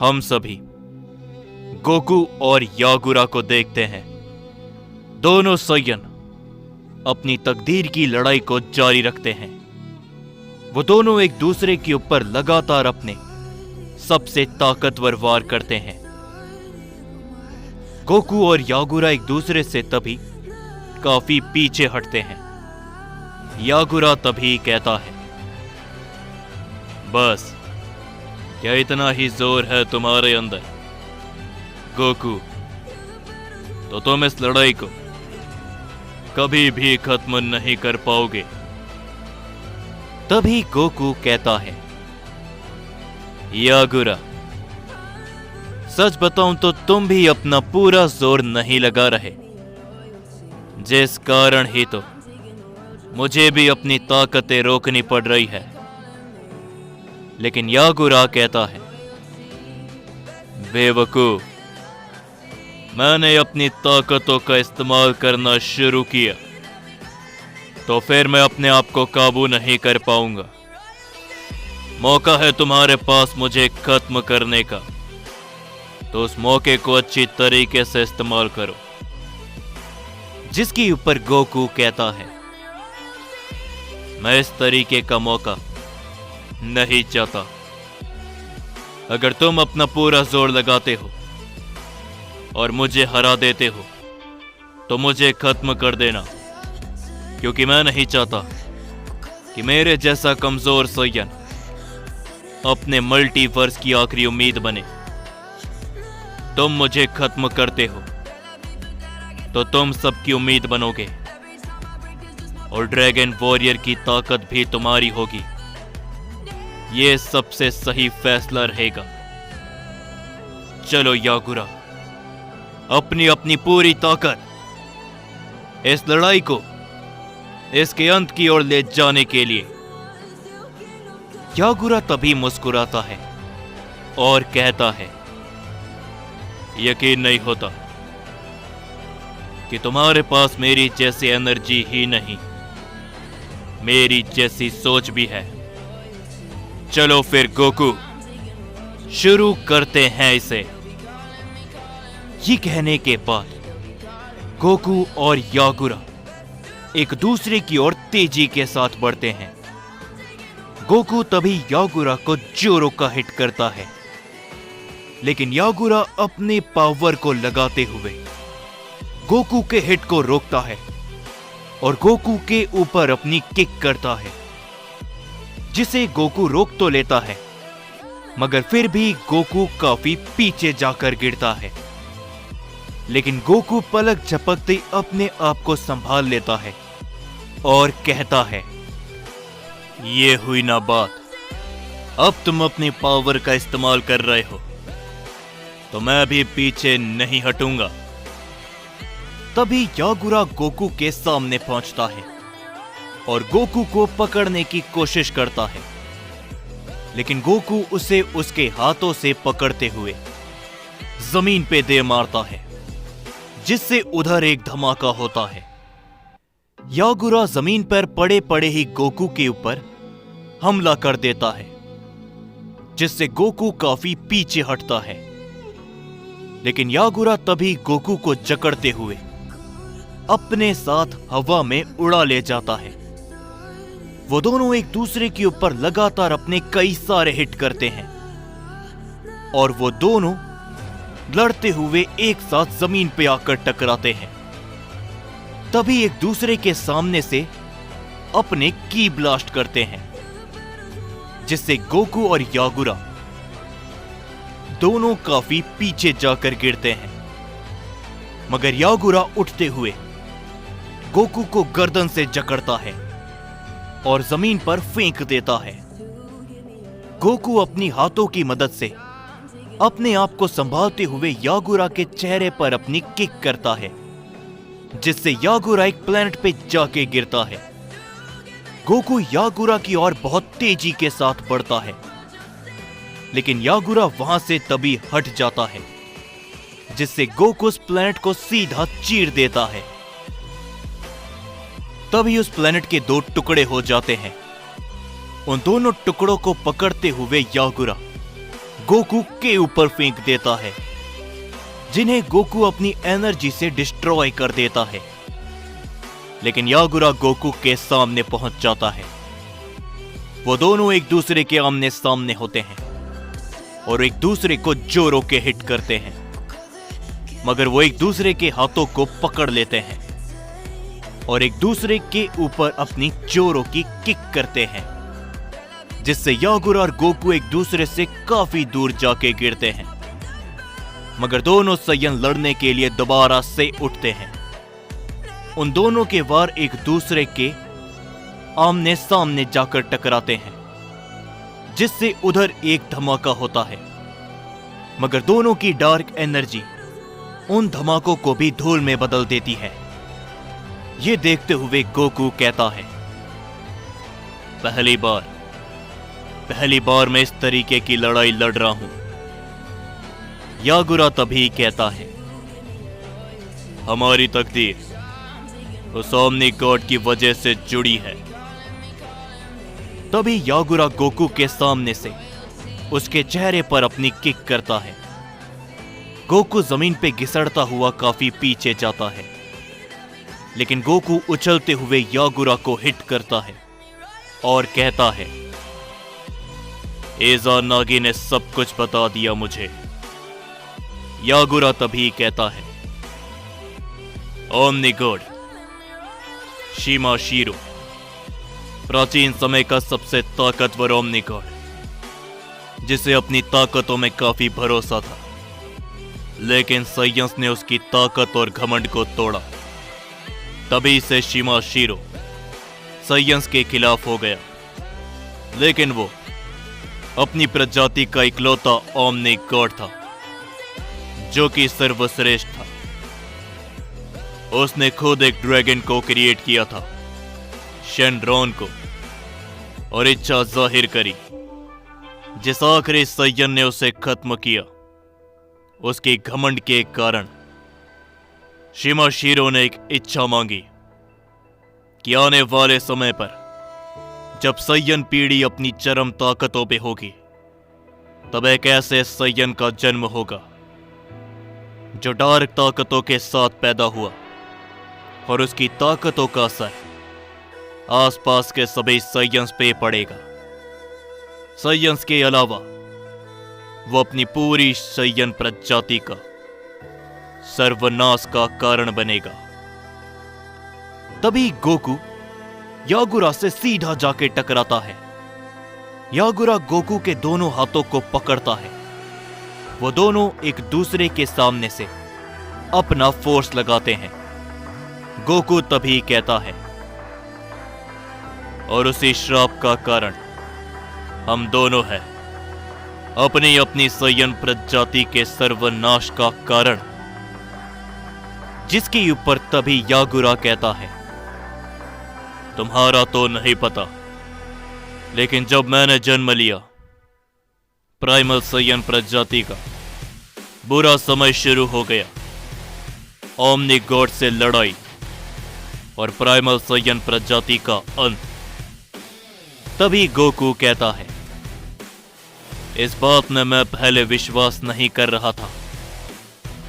हम सभी गोकू और यागुरा को देखते हैं। दोनों सैयन अपनी तकदीर की लड़ाई को जारी रखते हैं। वो दोनों एक दूसरे के ऊपर लगातार अपने सबसे ताकतवर वार करते हैं। गोकू और यागुरा एक दूसरे से तभी काफी पीछे हटते हैं। यागुरा तभी कहता है, बस क्या इतना ही जोर है तुम्हारे अंदर गोकू? तो तुम इस लड़ाई को कभी भी खत्म नहीं कर पाओगे। तभी गोकू कहता है, यागुरा सच बताऊं तो तुम भी अपना पूरा जोर नहीं लगा रहे, जिस कारण ही तो मुझे भी अपनी ताकतें रोकनी पड़ रही है। लेकिन यागुरा कहता है, बेवकूफ, मैंने अपनी ताकतों का इस्तेमाल करना शुरू किया तो फिर मैं अपने आप को काबू नहीं कर पाऊंगा। मौका है तुम्हारे पास मुझे खत्म करने का, तो उस मौके को अच्छी तरीके से इस्तेमाल करो। जिसके ऊपर गोकू कहता है, मैं इस तरीके का मौका नहीं चाहता। अगर तुम अपना पूरा जोर लगाते हो और मुझे हरा देते हो तो मुझे खत्म कर देना, क्योंकि मैं नहीं चाहता कि मेरे जैसा कमजोर सैयन अपने मल्टीवर्स की आखिरी उम्मीद बने। तुम मुझे खत्म करते हो तो तुम सबकी उम्मीद बनोगे और ड्रैगन वॉरियर की ताकत भी तुम्हारी होगी। यह सबसे सही फैसला रहेगा। चलो यागुरा, अपनी अपनी पूरी ताकत इस लड़ाई को इसके अंत की ओर ले जाने के लिए। यागुरा तभी मुस्कुराता है और कहता है, यकीन नहीं होता कि तुम्हारे पास मेरी जैसी एनर्जी ही नहीं, मेरी जैसी सोच भी है। चलो फिर गोकू, शुरू करते हैं इसे। ये कहने के बाद गोकू और यागुरा एक दूसरे की ओर तेजी के साथ बढ़ते हैं। गोकू तभी यागुरा को जोरों का हिट करता है, लेकिन यागुरा अपने पावर को लगाते हुए गोकू के हिट को रोकता है और गोकू के ऊपर अपनी किक करता है, जिसे गोकू रोक तो लेता है, मगर फिर भी गोकू काफी पीछे जाकर गिरता है। लेकिन गोकू पलक झपकते अपने आप को संभाल लेता है और कहता है, ये हुई ना बात। अब तुम अपनी पावर का इस्तेमाल कर रहे हो तो मैं भी पीछे नहीं हटूंगा। तभी यागुरा गोकू के सामने पहुंचता है और गोकू को पकड़ने की कोशिश करता है, लेकिन गोकू उसे उसके हाथों से पकड़ते हुए जमीन पे दे मारता है, जिससे उधर एक धमाका होता है। यागुरा जमीन पर पड़े पड़े ही गोकू के ऊपर हमला कर देता है, जिससे गोकू काफी पीछे हटता है। लेकिन यागुरा तभी गोकू को जकड़ते हुए अपने साथ हवा में उड़ा ले जाता है। वो दोनों एक दूसरे के ऊपर लगातार अपने कई सारे हिट करते हैं और वो दोनों लड़ते हुए एक साथ जमीन पे आकर टकराते हैं। तभी एक दूसरे के सामने से अपने की ब्लास्ट करते हैं, जिससे गोकू और यागुरा दोनों काफी पीछे जाकर गिरते हैं। मगर यागुरा उठते हुए गोकू को गर्दन से जकड़ता है और जमीन पर फेंक देता है। गोकू अपनी हाथों की मदद से अपने आप को संभालते हुए यागुरा के चेहरे पर अपनी किक करता है, जिससे यागुरा एक प्लेनेट पे जाके गिरता है। गोकू यागुरा की ओर बहुत तेजी के साथ बढ़ता है, लेकिन यागुरा वहां से तभी हट जाता है, जिससे गोकू उस प्लेनेट को सीधा चीर देता है। तभी उस प्लेनेट के दो टुकड़े हो जाते हैं। उन दोनों टुकड़ों को पकड़ते हुए यागुरा गोकू के ऊपर फेंक देता है, जिन्हें गोकू अपनी एनर्जी से डिस्ट्रॉय कर देता है। लेकिन यागुरा गोकू के सामने पहुंच जाता है। वो दोनों एक दूसरे के आमने सामने होते हैं और एक दूसरे को जोरों के हिट करते हैं, मगर वो एक दूसरे के हाथों को पकड़ लेते हैं और एक दूसरे के ऊपर अपनी जोरों की किक करते हैं, जिससे यागुरा और गोकू एक दूसरे से काफी दूर जाके गिरते हैं। मगर दोनों सैयन लड़ने के लिए दोबारा से उठते हैं। उन दोनों के वार एक दूसरे के आमने सामने जाकर टकराते हैं, जिससे उधर एक धमाका होता है। मगर दोनों की डार्क एनर्जी उन धमाकों को भी धूल में बदल देती है। यह देखते हुए गोकू कहता है, पहली बार मैं इस तरीके की लड़ाई लड़ रहा हूं। यागुरा तभी कहता है, हमारी तकदीर उस ओमनी गॉड की वजह से जुड़ी है। तभी यागुरा गोकू के सामने से उसके चेहरे पर अपनी किक करता है। गोकू जमीन पे घिसड़ता हुआ काफी पीछे जाता है, लेकिन गोकू उछलते हुए यागुरा को हिट करता है और कहता है, एजा नागी ने सब कुछ बता दिया मुझे। यागुरा तभी कहता है, ओमनी गॉड शिमा शीरो, प्राचीन समय का सबसे ताकतवर ओमनी गॉड, जिसे अपनी ताकतों में काफी भरोसा था, लेकिन सैयंस ने उसकी ताकत और घमंड को तोड़ा। तभी से शिमा शीरो सैयंस के खिलाफ हो गया, लेकिन वो अपनी प्रजाति का इकलौता ओमनी गॉड था, जो कि सर्वश्रेष्ठ था। उसने खुद एक ड्रैगन को क्रिएट किया था, शेनरॉन को, और इच्छा जाहिर करी, जिस आखिरी सैयन ने उसे खत्म किया। उसकी घमंड के कारण शिमा शीरो ने एक इच्छा मांगी कि आने वाले समय पर जब सैयन पीढ़ी अपनी चरम ताकतों पे होगी, तब एक ऐसे सैयन का जन्म होगा जो डार्क ताकतों के साथ पैदा हुआ, और उसकी ताकतों का असर आसपास के सभी सैयंस पे पड़ेगा। सैयंस के अलावा वो अपनी पूरी सैयन प्रजाति का सर्वनाश का कारण बनेगा। तभी गोकू यागुरा से सीधा जाके टकराता है। यागुरा गोकू के दोनों हाथों को पकड़ता है। वो दोनों एक दूसरे के सामने से अपना फोर्स लगाते हैं। गोकू तभी कहता है, और उसी श्राप का कारण हम दोनों हैं, अपनी अपनी सैयन प्रजाति के सर्वनाश का कारण। जिसके ऊपर तभी यागुरा कहता है, तुम्हारा तो नहीं पता, लेकिन जब मैंने जन्म लिया, प्राइमल सैयन प्रजाति का बुरा समय शुरू हो गया। ओमनी गॉड से लड़ाई और प्राइमल सैयन प्रजाति का अंत। तभी गोकू कहता है, इस बात में मैं पहले विश्वास नहीं कर रहा था,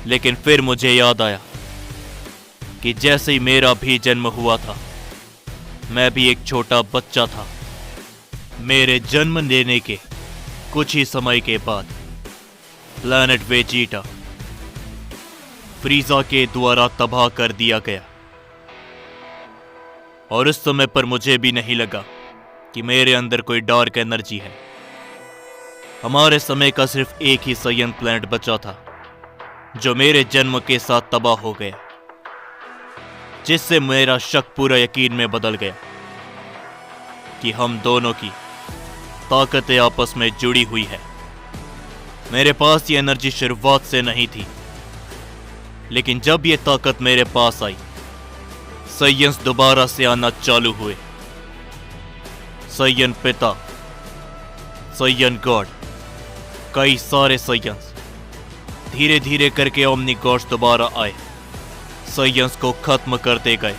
लेकिन फिर मुझे याद आया कि जैसे ही मेरा भी जन्म हुआ था, मैं भी एक छोटा बच्चा था। मेरे जन्म लेने के कुछ ही समय के बाद प्लैनेट वेजिटा फ्रीजा के द्वारा तबाह कर दिया गया, और उस समय पर मुझे भी नहीं लगा कि मेरे अंदर कोई डार्क एनर्जी है। हमारे समय का सिर्फ एक ही सैयन प्लैनेट बचा था, जो मेरे जन्म के साथ तबाह हो गया, जिससे मेरा शक पूरा यकीन में बदल गया कि हम दोनों की ताकतें आपस में जुड़ी हुई है। मेरे पास ये एनर्जी शुरुआत से नहीं थी, लेकिन जब ये ताकत मेरे पास आई, सैयंस दोबारा से आना चालू हुए। सैयन पिता, सैयन गॉड, कई सारे सैयंस धीरे धीरे करके ओमनी गॉड्स दोबारा आए, सैयंस को खत्म करते गए।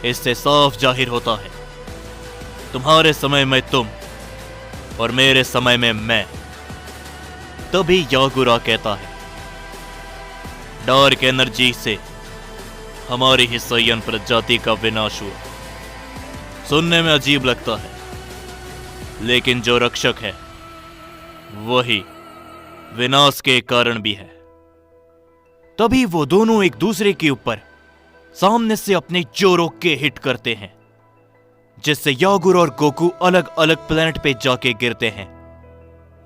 इससे साफ जाहिर होता है, तुम्हारे समय में तुम और मेरे समय में मैं तभी यागुरा कहता है, डार्क एनर्जी से हमारी ही सयन प्रजाति का विनाश हुआ। सुनने में अजीब लगता है, लेकिन जो रक्षक है वही विनाश के कारण भी है। तभी वो दोनों एक दूसरे के ऊपर सामने से अपने जोरों के हिट करते हैं, जिससे यागुरा और गोकू अलग अलग प्लेनेट पे जाके गिरते हैं।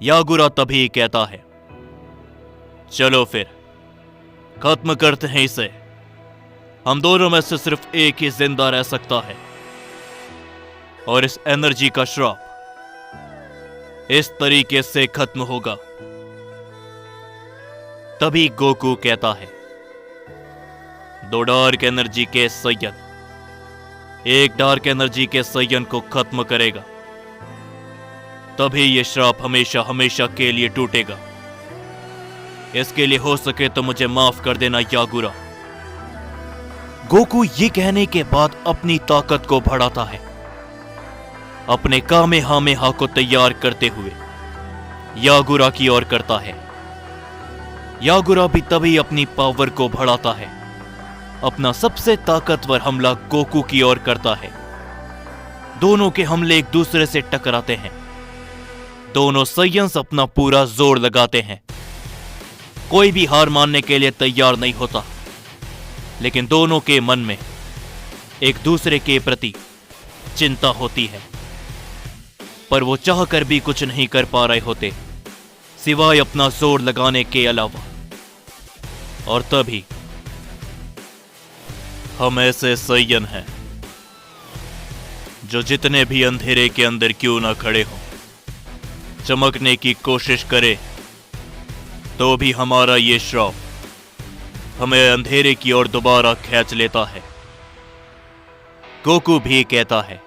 यागुरा तभी कहता है, चलो फिर खत्म करते हैं इसे। हम दोनों में से सिर्फ एक ही जिंदा रह सकता है और इस एनर्जी का श्राप इस तरीके से खत्म होगा। तभी गोकू कहता है, दो डार्क एनर्जी के सयन एक डार्क एनर्जी के सयन को खत्म करेगा, तभी यह श्राप हमेशा हमेशा के लिए टूटेगा। इसके लिए हो सके तो मुझे माफ कर देना यागुरा। गोकू ये कहने के बाद अपनी ताकत को बढ़ाता है, अपने कामेहामेहा को तैयार करते हुए यागुरा की ओर करता है। यागुरा भी तभी अपनी पावर को बढ़ाता है, अपना सबसे ताकतवर हमला गोकू की ओर करता है। दोनों के हमले एक दूसरे से टकराते हैं। दोनों सयंस अपना पूरा जोर लगाते हैं। कोई भी हार मानने के लिए तैयार नहीं होता, लेकिन दोनों के मन में एक दूसरे के प्रति चिंता होती है। पर वो चाहकर भी कुछ नहीं कर पा रहे होते, सिवाय अपना जोर लगाने के अलावा। और तभी हम ऐसे सयन हैं जो जितने भी अंधेरे के अंदर क्यों ना खड़े हों, चमकने की कोशिश करे तो भी हमारा ये श्राप हमें अंधेरे की ओर दोबारा खींच लेता है। गोकू भी कहता है,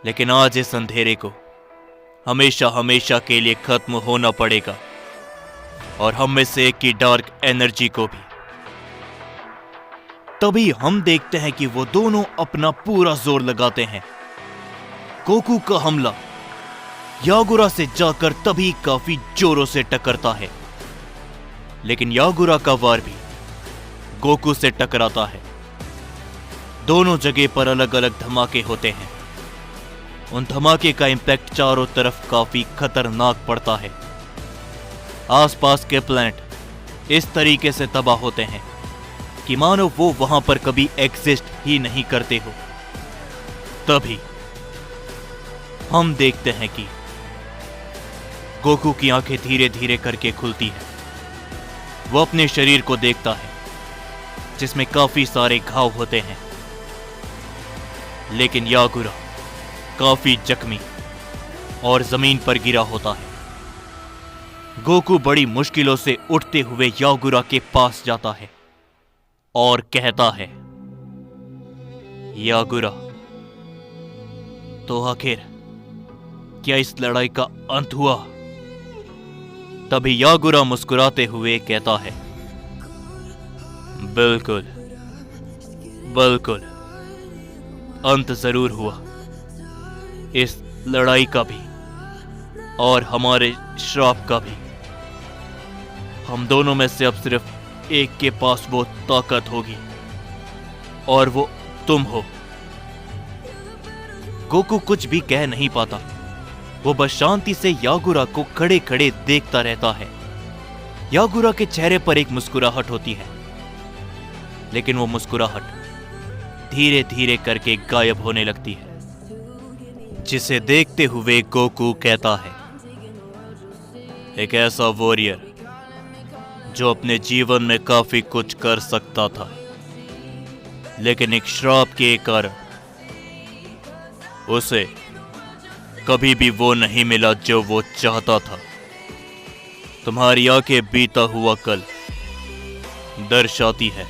लेकिन आज इस अंधेरे को हमेशा हमेशा के लिए खत्म होना पड़ेगा, और हम में से एक की डार्क एनर्जी को भी। तभी हम देखते हैं कि वो दोनों अपना पूरा जोर लगाते हैं। गोकू का हमला यागुरा से जाकर तभी काफी जोरों से टकरता है, लेकिन यागुरा का वार भी गोकू से टकराता है। दोनों जगह पर अलग अलग धमाके होते हैं। उन धमाके का इंपैक्ट चारों तरफ काफी खतरनाक पड़ता है। आसपास के प्लैनेट इस तरीके से तबाह होते हैं कि मानो वो वहां पर कभी एग्जिस्ट ही नहीं करते हो। तभी हम देखते हैं कि गोकू की आंखें धीरे धीरे करके खुलती हैं। वो अपने शरीर को देखता है, जिसमें काफी सारे घाव होते हैं, लेकिन यागुरा काफी जख्मी और जमीन पर गिरा होता है। गोकू बड़ी मुश्किलों से उठते हुए यागुरा के पास जाता है और कहता है, यागुरा, तो आखिर क्या इस लड़ाई का अंत हुआ? तभी यागुरा मुस्कुराते हुए कहता है, बिल्कुल बिल्कुल, अंत जरूर हुआ इस लड़ाई का भी और हमारे श्राप का भी। हम दोनों में से अब सिर्फ एक के पास वो ताकत होगी, और वो तुम हो। गोकू कुछ भी कह नहीं पाता। वो बस शांति से यागुरा को खड़े खड़े देखता रहता है। यागुरा के चेहरे पर एक मुस्कुराहट होती है, लेकिन वो मुस्कुराहट धीरे धीरे करके गायब होने लगती है, जिसे देखते हुए गोकू कहता है, एक ऐसा वॉरियर जो अपने जीवन में काफी कुछ कर सकता था, लेकिन एक श्राप के कारण उसे कभी भी वो नहीं मिला जो वो चाहता था। तुम्हारी आंखें बीता हुआ कल दर्शाती है।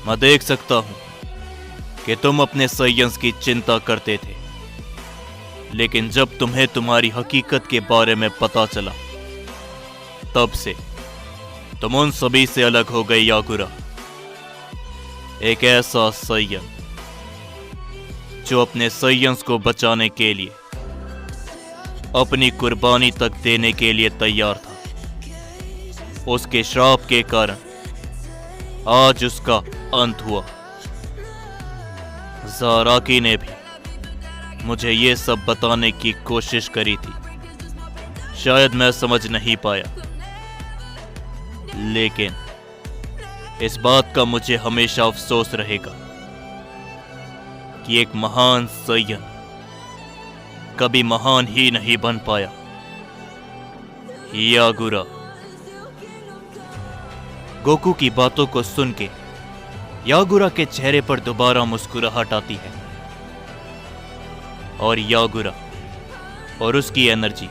मैं देख सकता हूं कि तुम अपने सयंस की चिंता करते थे, लेकिन जब तुम्हें तुम्हारी हकीकत के बारे में पता चला, तब से तुम उन सभी से अलग हो गए यागुरा। एक ऐसा सयन जो अपने सयंस को बचाने के लिए अपनी कुर्बानी तक देने के लिए तैयार था। उसके श्राप के कारण आज उसका अंत हुआ। ज़ाराकी ने भी मुझे ये सब बताने की कोशिश करी थी, शायद मैं समझ नहीं पाया, लेकिन इस बात का मुझे हमेशा अफसोस रहेगा कि एक महान सैयन कभी महान ही नहीं बन पाया। यागुरा। गोकू की बातों को सुन के यागुरा के चेहरे पर दोबारा मुस्कुराहट आती है और यागुरा और उसकी एनर्जी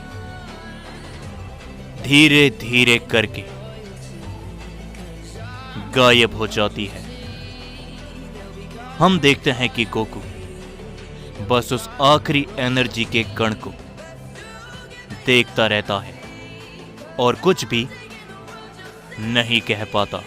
धीरे धीरे करके गायब हो जाती है। हम देखते हैं कि गोकू बस उस आखिरी एनर्जी के कण को देखता रहता है और कुछ भी नहीं कह पाता।